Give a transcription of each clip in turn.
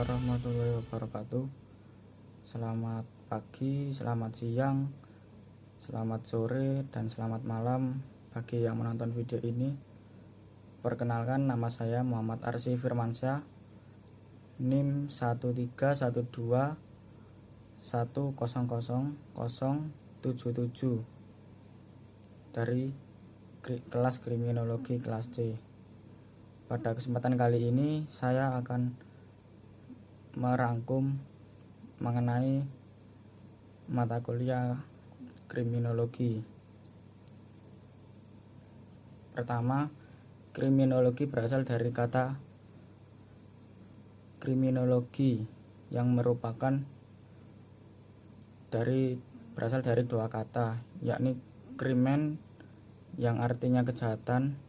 warahmatullahi wabarakatuh. Selamat pagi, selamat siang, selamat sore, dan selamat malam bagi yang menonton video ini. Perkenalkan, nama saya Muhammad Arsy Firmansyah, NIM 13121000077 dari kelas kriminologi kelas C. Pada kesempatan kali ini saya akan merangkum mengenai mata kuliah kriminologi. Pertama, kriminologi berasal dari kata kriminologi yang berasal dari dua kata, yakni krimen yang artinya kejahatan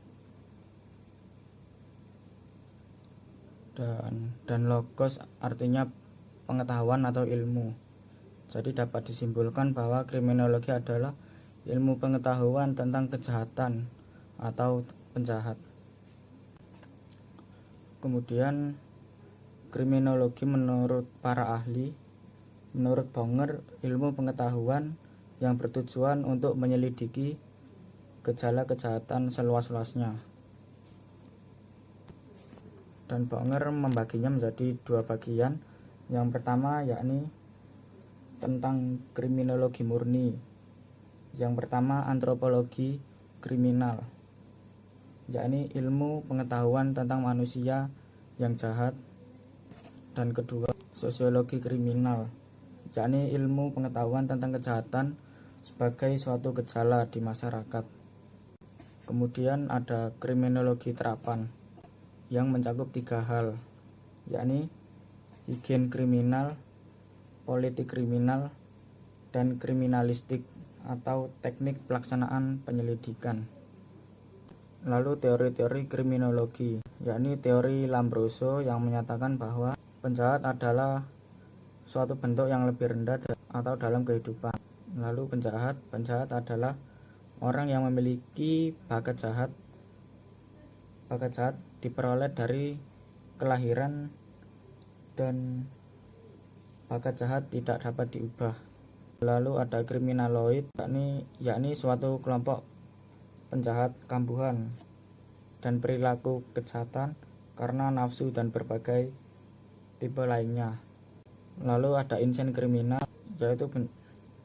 dan logos artinya pengetahuan atau ilmu. Jadi dapat disimpulkan bahwa kriminologi adalah ilmu pengetahuan tentang kejahatan atau penjahat. Kemudian kriminologi menurut para ahli, menurut Bonger, ilmu pengetahuan yang bertujuan untuk menyelidiki gejala kejahatan seluas-luasnya. Dan Bonger membaginya menjadi dua bagian. Yang pertama yakni tentang kriminologi murni. Yang pertama antropologi kriminal, yakni ilmu pengetahuan tentang manusia yang jahat. Dan kedua sosiologi kriminal, yakni ilmu pengetahuan tentang kejahatan sebagai suatu gejala di masyarakat. Kemudian ada kriminologi terapan yang mencakup tiga hal, yakni higien kriminal, politik kriminal, dan kriminalistik atau teknik pelaksanaan penyelidikan. Lalu teori-teori kriminologi, yakni teori Lombroso yang menyatakan bahwa penjahat adalah suatu bentuk yang lebih rendah atau dalam kehidupan. Lalu penjahat adalah orang yang memiliki bakat jahat diperoleh dari kelahiran dan bakat jahat tidak dapat diubah. Lalu ada kriminaloid, yakni suatu kelompok penjahat kambuhan dan perilaku kejahatan karena nafsu dan berbagai tipe lainnya. Lalu ada insen kriminal, yaitu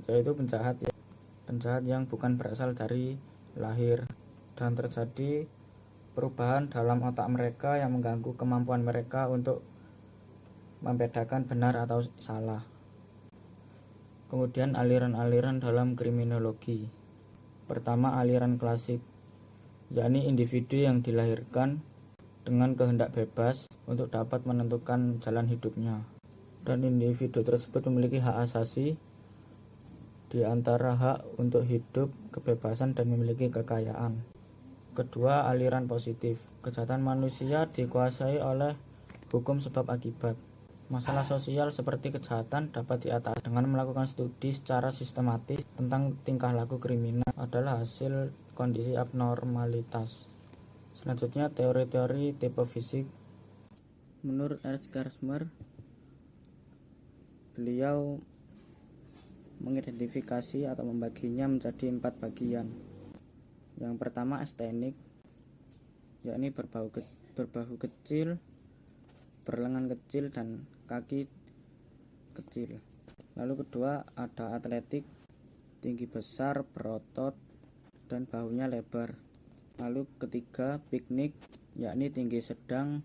penjahat yang bukan berasal dari lahir dan terjadi perubahan dalam otak mereka yang mengganggu kemampuan mereka untuk membedakan benar atau salah. Kemudian aliran-aliran dalam kriminologi. Pertama, aliran klasik, yakni individu yang dilahirkan dengan kehendak bebas untuk dapat menentukan jalan hidupnya, dan individu tersebut memiliki hak asasi di antara hak untuk hidup, kebebasan, dan memiliki kekayaan. Kedua, aliran positif, kejahatan manusia dikuasai oleh hukum sebab akibat. Masalah sosial seperti kejahatan dapat diatasi dengan melakukan studi secara sistematis tentang tingkah laku kriminal adalah hasil kondisi abnormalitas. Selanjutnya, teori-teori tipe fisik. Menurut Ernst Gersmer, beliau mengidentifikasi atau membaginya menjadi 4 bagian. Yang pertama astenik, yakni berbahu kecil, berlengan kecil, dan kaki kecil. Lalu kedua ada atletik, tinggi besar, berotot, dan bahunya lebar. Lalu ketiga piknik, yakni tinggi sedang,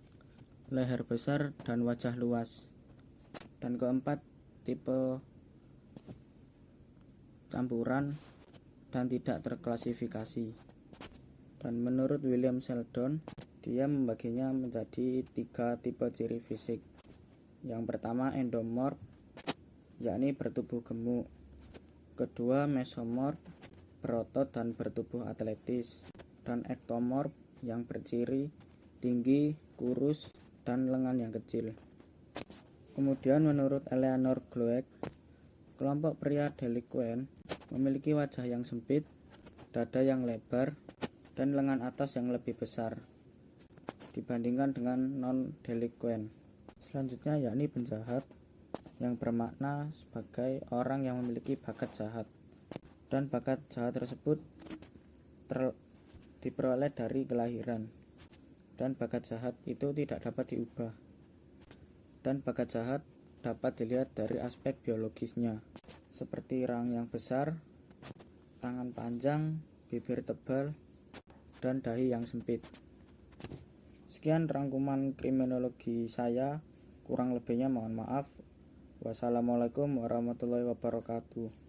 leher besar, dan wajah luas. Dan keempat tipe campuran dan tidak terklasifikasi. Dan menurut William Sheldon, dia membaginya menjadi 3 tipe ciri fisik. Yang pertama endomorf, yakni bertubuh gemuk. Kedua mesomorf, berotot dan bertubuh atletis. Dan ektomorf yang berciri tinggi, kurus, dan lengan yang kecil. Kemudian menurut Eleanor Gloek, kelompok pria delikuen memiliki wajah yang sempit, dada yang lebar, dan lengan atas yang lebih besar dibandingkan dengan non-delikuen. Selanjutnya yakni penjahat, yang bermakna sebagai orang yang memiliki bakat jahat, dan bakat jahat tersebut diperoleh dari kelahiran, dan bakat jahat itu tidak dapat diubah. Dan bakat jahat dapat dilihat dari aspek biologisnya, seperti rahang yang besar, tangan panjang, bibir tebal, dan dahi yang sempit. Sekian rangkuman kriminologi saya, kurang lebihnya mohon maaf. Wassalamualaikum warahmatullahi wabarakatuh.